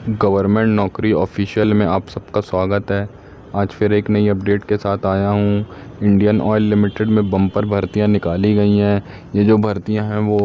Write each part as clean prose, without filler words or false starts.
Government नौकरी official में आप सबका स्वागत है। आज फिर एक नई अपडेट के साथ आया हूँ। इंडियन ऑयल लिमिटेड में बम्पर भर्तियाँ निकाली गई हैं। ये जो भर्तियाँ हैं वो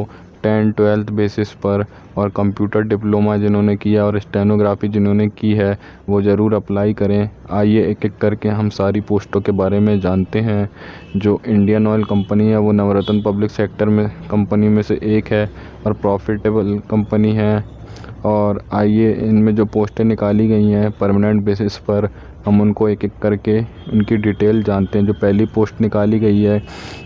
10-12 बेसिस पर और कंप्यूटर डिप्लोमा जिन्होंने किया और स्टेनोग्राफी जिन्होंने की है वो ज़रूर अप्लाई करें। आइए एक एक करके हम सारी पोस्टों के बारे में जानते हैं। जो इंडियन ऑयल कंपनी है वो नवरत्न पब्लिक सेक्टर में कंपनी में से एक है और प्रॉफिटेबल कंपनी है। और आइए इनमें जो पोस्टें निकाली गई हैं परमानेंट बेसिस पर हम उनको एक एक करके उनकी डिटेल जानते हैं। जो पहली पोस्ट निकाली गई है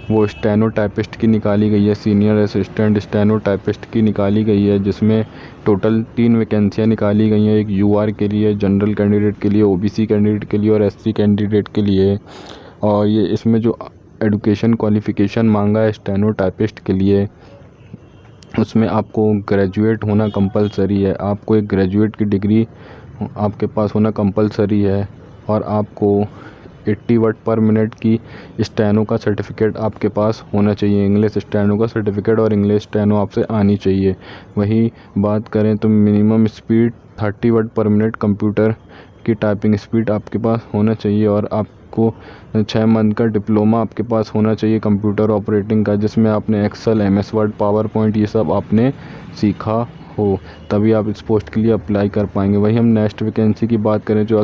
वो स्टेनो टाइपिस्ट की निकाली गई है, सीनियर असिस्टेंट स्टेनो टाइपिस्ट की निकाली गई है, जिसमें टोटल 3 वैकेंसियाँ निकाली गई हैं। एक यूआर के लिए, जनरल कैंडिडेट के लिए, ओबीसी कैंडिडेट के लिए और एससी कैंडिडेट के लिए। और ये इसमें जो एजुकेशन क्वालिफ़िकेशन मांगा है स्टेनो टाइपिस्ट के लिए उसमें आपको ग्रेजुएट होना कंपलसरी है। आपको एक ग्रेजुएट की डिग्री आपके पास होना कंपलसरी है और आपको 80 वर्ड पर मिनट की स्टेनो का सर्टिफिकेट आपके पास होना चाहिए। इंग्लिश स्टेनो का सर्टिफिकेट और इंग्लिश स्टेनो आपसे आनी चाहिए। वही बात करें तो मिनिमम स्पीड 30 वर्ड पर मिनट कंप्यूटर की टाइपिंग स्पीड आपके पास होना चाहिए और आपको 6 मंथ का डिप्लोमा आपके पास होना चाहिए कंप्यूटर ऑपरेटिंग का, जिसमें आपने Excel, MS Word, PowerPoint ये सब आपने सीखा हो, तभी आप इस पोस्ट के लिए अप्लाई कर पाएंगे। वही हम नेक्स्ट वैकेंसी की बात करें तो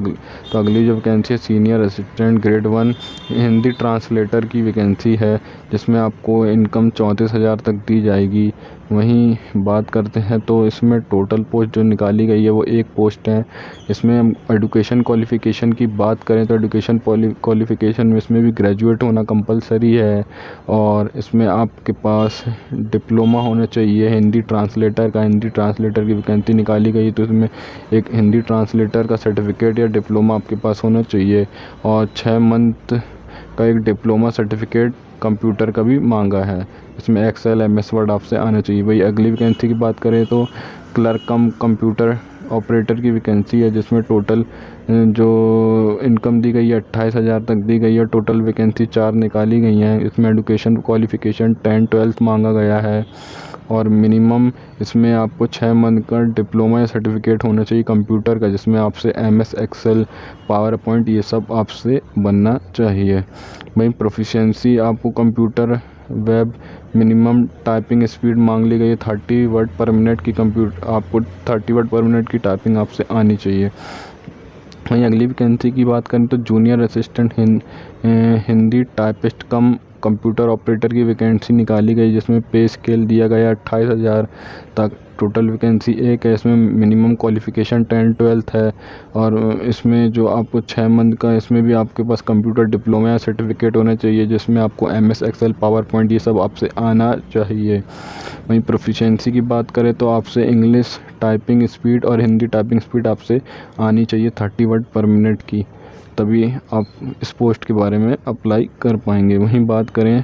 अगली जो वैकेंसी है senior assistant grade 1 Hindi translator की वैकेंसी है, जिसमें आपको इनकम 34,000 तक दी जाएगी। वहीं बात करते हैं तो इसमें टोटल पोस्ट जो निकाली गई है वो एक पोस्ट है। इसमें हम एजुकेशन क्वालिफ़िकेशन की बात करें तो एजुकेशन क्वालिफ़िकेशन में इसमें भी ग्रेजुएट होना कंपलसरी है और इसमें आपके पास डिप्लोमा होना चाहिए हिंदी ट्रांसलेटर का। हिंदी ट्रांसलेटर की वैकेंसी निकाली गई तो इसमें एक हिंदी ट्रांसलेटर का सर्टिफिकेट या डिप्लोमा आपके पास होना चाहिए और 6 मंथ का एक डिप्लोमा सर्टिफिकेट कंप्यूटर का भी मांगा है। इसमें एक्सेल, एमएस वर्ड आपसे आना चाहिए। वही अगली वैकेंसी की बात करें तो क्लर्क कम कंप्यूटर ऑपरेटर की वैकेंसी है, जिसमें टोटल जो इनकम दी गई है 28,000 तक दी गई है। टोटल वैकेंसी 4 निकाली गई हैं। इसमें एजुकेशन क्वालिफ़िकेशन 10-12 मांगा गया है और मिनिमम इसमें आपको 6 मंथ का डिप्लोमा या सर्टिफिकेट होना चाहिए कंप्यूटर का, जिसमें आपसे एमएस एक्सेल, पावर पॉइंट ये सब आपसे बनना चाहिए। वहीं प्रोफिशिएंसी आपको computer web minimum typing speed मांग ली गई है 30 वर्ड पर मिनट की। आपको 30 वर्ड पर मिनट की टाइपिंग आपसे आनी चाहिए। वहीं अगली वैकेंसी की बात करें तो जूनियर असिस्टेंट हिंदी टाइपिस्ट कम कंप्यूटर ऑपरेटर की वैकेंसी निकाली गई, जिसमें पे स्केल दिया गया 28,000 तक। टोटल वैकेंसी एक है। इसमें मिनिमम क्वालिफ़िकेशन 10-12 है और इसमें जो आपको 6 मंथ का इसमें भी आपके पास कंप्यूटर डिप्लोमा या सर्टिफिकेट होना चाहिए, जिसमें आपको एमएस एक्सेल, पावर पॉइंट ये सब आपसे आना चाहिए। वहीं प्रोफिशिएंसी की बात करें तो आपसे इंग्लिश टाइपिंग स्पीड और हिंदी टाइपिंग स्पीड आपसे आनी चाहिए 30 वर्ड पर मिनट की, तभी आप इस पोस्ट के बारे में अप्लाई कर पाएंगे। वहीं बात करें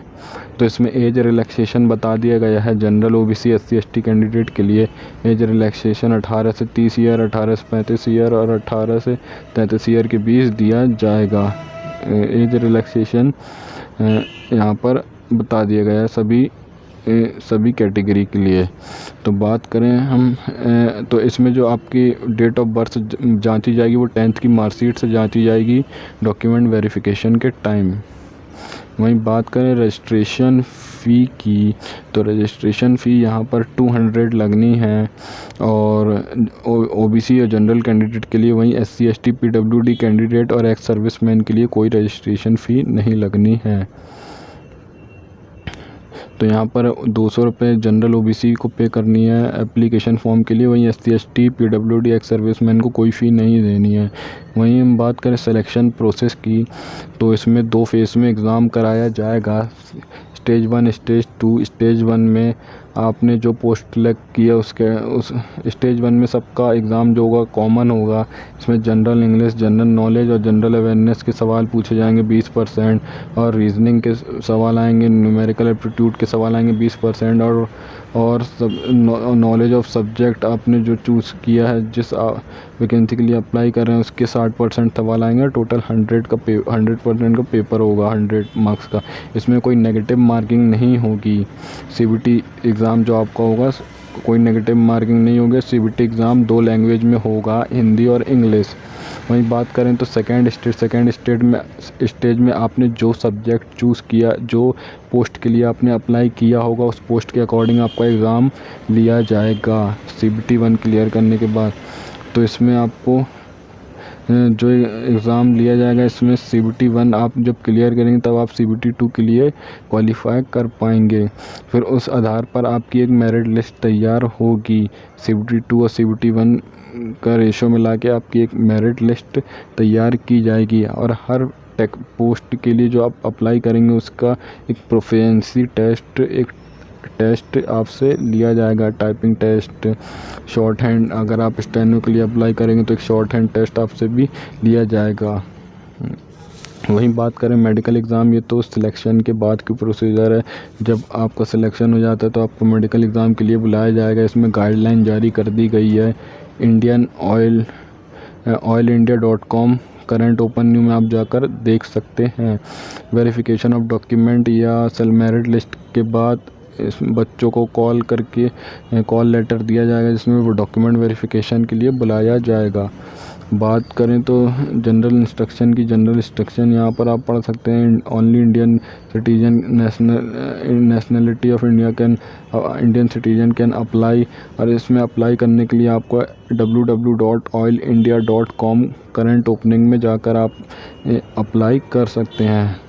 तो इसमें एज रिलैक्सेशन बता दिया गया है। General, OBC, SC, ST candidate के लिए एज रिलैक्सेशन 18 से 30 ईयर, 18 से 35 ईयर और 18 से 33 ईयर के बीच दिया जाएगा। एज रिलैक्सेशन यहाँ पर बता दिया गया है सभी कैटेगरी के लिए। तो बात करें हम तो इसमें जो आपकी डेट ऑफ बर्थ जांची जाएगी वो 10th की मार्कशीट से जांची जाएगी डॉक्यूमेंट वेरिफिकेशन के टाइम। वहीं बात करें रजिस्ट्रेशन फ़ी की तो रजिस्ट्रेशन फ़ी यहाँ पर 200 लगनी है और ओबीसी और जनरल कैंडिडेट के लिए। वहीं एससी, एसटी, पीडब्ल्यूडी कैंडिडेट और एक्स सर्विसमैन के लिए कोई रजिस्ट्रेशन फ़ी नहीं लगनी है। तो यहाँ पर 200 रुपये जनरल ओबीसी को पे करनी है एप्लीकेशन फॉर्म के लिए। वहीं SC, ST, PWD, ex serviceman को कोई फ़ी नहीं देनी है। वहीं हम बात करें सिलेक्शन प्रोसेस की तो इसमें 2 फेज़ में एग्ज़ाम कराया जाएगा, स्टेज 1, स्टेज 2। स्टेज 1 में आपने जो पोस्ट सेलेक्ट किया उस स्टेज 1 में सबका एग्ज़ाम जो होगा कॉमन होगा। इसमें जनरल इंग्लिश, जनरल नॉलेज और जनरल अवेयरनेस के सवाल पूछे जाएंगे 20% और रीजनिंग के सवाल आएंगे, न्यूमेरिकल एप्टीट्यूड के सवाल आएंगे 20% और सब नॉलेज ऑफ सब्जेक्ट आपने जो चूज़ किया है जिस वैकेंसी के लिए अप्लाई कर रहे हैं उसके 60% सवाल आएंगे। टोटल 100% का पेपर होगा 100 मार्क्स का। इसमें कोई नेगेटिव मार्किंग नहीं होगी। सीबीटी एग्ज़ाम जो आपका होगा कोई नेगेटिव मार्किंग नहीं होगी। CBT एग्ज़ाम 2 लैंग्वेज में होगा, हिंदी और इंग्लिश। वहीं बात करें तो सेकेंड स्टेज में आपने जो सब्जेक्ट चूज़ किया, जो पोस्ट के लिए आपने अप्लाई किया होगा, उस पोस्ट के अकॉर्डिंग आपका एग्ज़ाम लिया जाएगा CBT 1 क्लियर करने के बाद। तो इसमें आपको जो एग्ज़ाम लिया जाएगा, इसमें CBT 1 आप जब क्लियर करेंगे तब आप CBT 2 के लिए क्वालिफाई कर पाएंगे। फिर उस आधार पर आपकी एक मेरिट लिस्ट तैयार होगी। CBT 2 और CBT 1 का रेशो मिला के आपकी एक मेरिट लिस्ट तैयार की जाएगी और हर टेक पोस्ट के लिए जो आप अप्लाई करेंगे उसका एक प्रोफिशिएंसी टेस्ट आपसे लिया जाएगा। टाइपिंग टेस्ट, शॉर्ट हैंड, अगर आप स्टेनो के लिए अप्लाई करेंगे तो एक शॉर्ट हैंड टेस्ट आपसे भी लिया जाएगा। वहीं बात करें मेडिकल एग्ज़ाम, ये तो सिलेक्शन के बाद की प्रोसीजर है। जब आपका सिलेक्शन हो जाता है तो आपको मेडिकल एग्ज़ाम के लिए बुलाया जाएगा। इसमें गाइडलाइन जारी कर दी गई है। इंडियन ऑयल इंडिया.com करंट ओपन न्यू में आप जाकर देख सकते हैं। वेरिफिकेशन ऑफ डॉक्यूमेंट या सेल मेरिट लिस्ट के बाद इस बच्चों को कॉल करके कॉल लेटर दिया जाएगा, जिसमें वो डॉक्यूमेंट वेरिफिकेशन के लिए बुलाया जाएगा। बात करें तो जनरल इंस्ट्रक्शन यहाँ पर आप पढ़ सकते हैं। Only Indian citizen nationality of Indian citizen can apply. और इसमें अप्लाई करने के लिए आपको www.oilindia.com करंट ओपनिंग में जाकर आप अप्लाई कर सकते हैं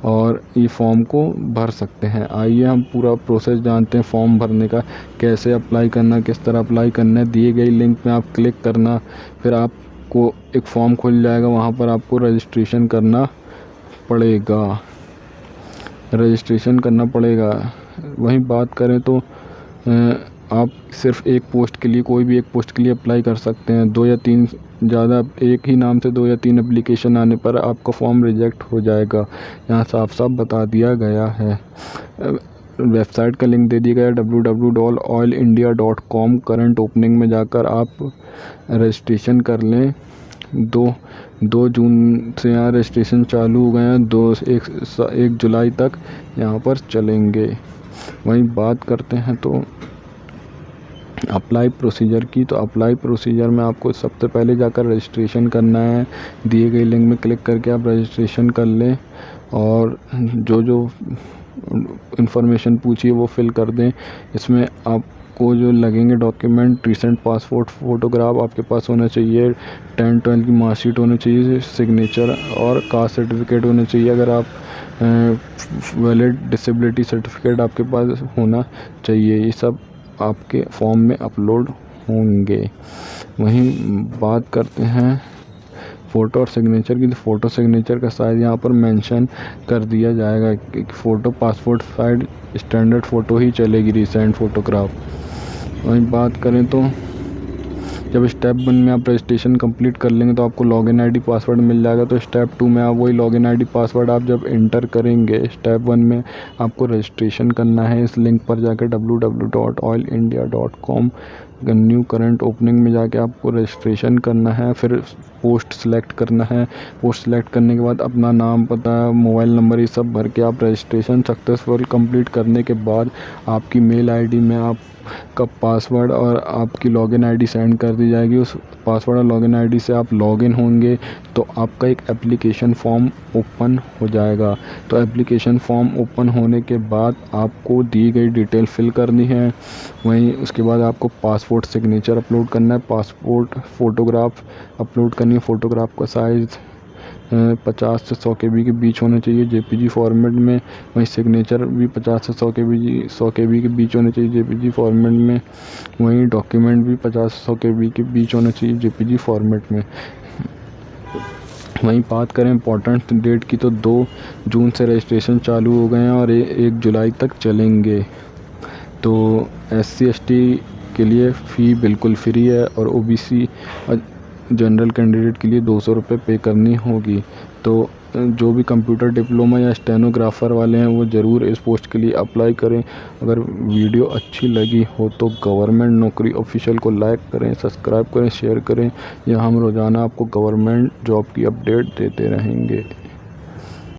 और ये फॉर्म को भर सकते हैं। आइए हम पूरा प्रोसेस जानते हैं फॉर्म भरने का, कैसे अप्लाई करना, किस तरह अप्लाई करना है। दिए गई लिंक में आप क्लिक करना, फिर आपको एक फॉर्म खुल जाएगा, वहाँ पर आपको रजिस्ट्रेशन करना पड़ेगा। वहीं बात करें तो आप सिर्फ एक पोस्ट के लिए, कोई भी एक पोस्ट के लिए अप्लाई कर सकते हैं। 2 या 3 ज़्यादा एक ही नाम से 2 या 3 एप्लीकेशन आने पर आपका फॉर्म रिजेक्ट हो जाएगा। यहाँ साफ बता दिया गया है। वेबसाइट का लिंक दे दिया गया है www.oilindia.com। करंट ओपनिंग में जाकर आप रजिस्ट्रेशन कर लें। 2 जून से यहाँ रजिस्ट्रेशन चालू हो गए हैं, 1 जुलाई तक यहाँ पर चलेंगे। वहीं बात करते हैं तो अप्लाई प्रोसीजर की, तो अप्लाई प्रोसीजर में आपको सबसे पहले जाकर रजिस्ट्रेशन करना है। दिए गए लिंक में क्लिक करके आप रजिस्ट्रेशन कर लें और जो इन्फॉर्मेशन पूछिए वो फिल कर दें। इसमें आपको जो लगेंगे डॉक्यूमेंट, रिसेंट पासपोर्ट फ़ोटोग्राफ आपके पास होना चाहिए, 10-12 की मार्कशीट होनी चाहिए, सिग्नेचर और कास्ट सर्टिफिकेट होना चाहिए। अगर आप वैलिड डिसेबिलिटी सर्टिफिकेट आपके पास होना चाहिए। ये सब आपके फॉर्म में अपलोड होंगे। वहीं बात करते हैं फ़ोटो और सिग्नेचर की, तो फ़ोटो सिग्नेचर का साइज़ यहाँ पर मेंशन कर दिया जाएगा कि photo passport size standard photo ही चलेगी, रिसेंट फ़ोटोग्राफ। वहीं बात करें तो जब स्टेप 1 में आप रजिस्ट्रेशन कंप्लीट कर लेंगे तो आपको लॉगिन आईडी पासवर्ड मिल जाएगा। तो स्टेप 2 में आप वही लॉगिन आईडी पासवर्ड आप जब इंटर करेंगे, स्टेप 1 में आपको रजिस्ट्रेशन करना है। इस लिंक पर जाकर www.oilindia.com न्यू करंट ओपनिंग में जाके आपको रजिस्ट्रेशन करना है। फिर पोस्ट सेलेक्ट करना है। पोस्ट सेलेक्ट करने के बाद अपना नाम, पता, मोबाइल नंबर ये सब भर के आप रजिस्ट्रेशन सक्सेसफुल कंप्लीट करने के बाद आपकी मेल आईडी में आपका पासवर्ड और आपकी लॉगिन आईडी सेंड कर दी जाएगी। उस पासवर्ड और लॉगिन आईडी से आप लॉगिन होंगे तो आपका एक एप्लीकेशन फॉर्म ओपन हो जाएगा। तो एप्लीकेशन फॉर्म ओपन होने के बाद आपको दी गई डिटेल फिल करनी है। वहीं उसके बाद आपको पासपोर्ट सिग्नेचर अपलोड करना है, पासपोर्ट फ़ोटोग्राफ अपलोड करनी है। फ़ोटोग्राफ का साइज़ 50 से 100 KB के बीच होना चाहिए JPG फॉर्मेट में। वहीं सिग्नेचर भी 50 से 100 KB के बीच होना चाहिए JPG फॉर्मेट में। वहीं डॉक्यूमेंट भी 50 से 100 KB के बीच होना चाहिए JPG फॉर्मेट में। वहीं बात करें इंपॉर्टेंट डेट की, तो 2 जून से रजिस्ट्रेशन चालू हो गए हैं और 1 जुलाई तक चलेंगे। तो SC ST के लिए फ़ी बिल्कुल फ्री है और OBC जनरल कैंडिडेट के लिए 200 रुपये पे करनी होगी। तो जो भी कंप्यूटर डिप्लोमा या स्टेनोग्राफ़र वाले हैं वो ज़रूर इस पोस्ट के लिए अप्लाई करें। अगर वीडियो अच्छी लगी हो तो गवर्नमेंट नौकरी ऑफिशियल को लाइक करें, सब्सक्राइब करें, शेयर करें। या हम रोज़ाना आपको गवर्नमेंट जॉब की अपडेट देते रहेंगे।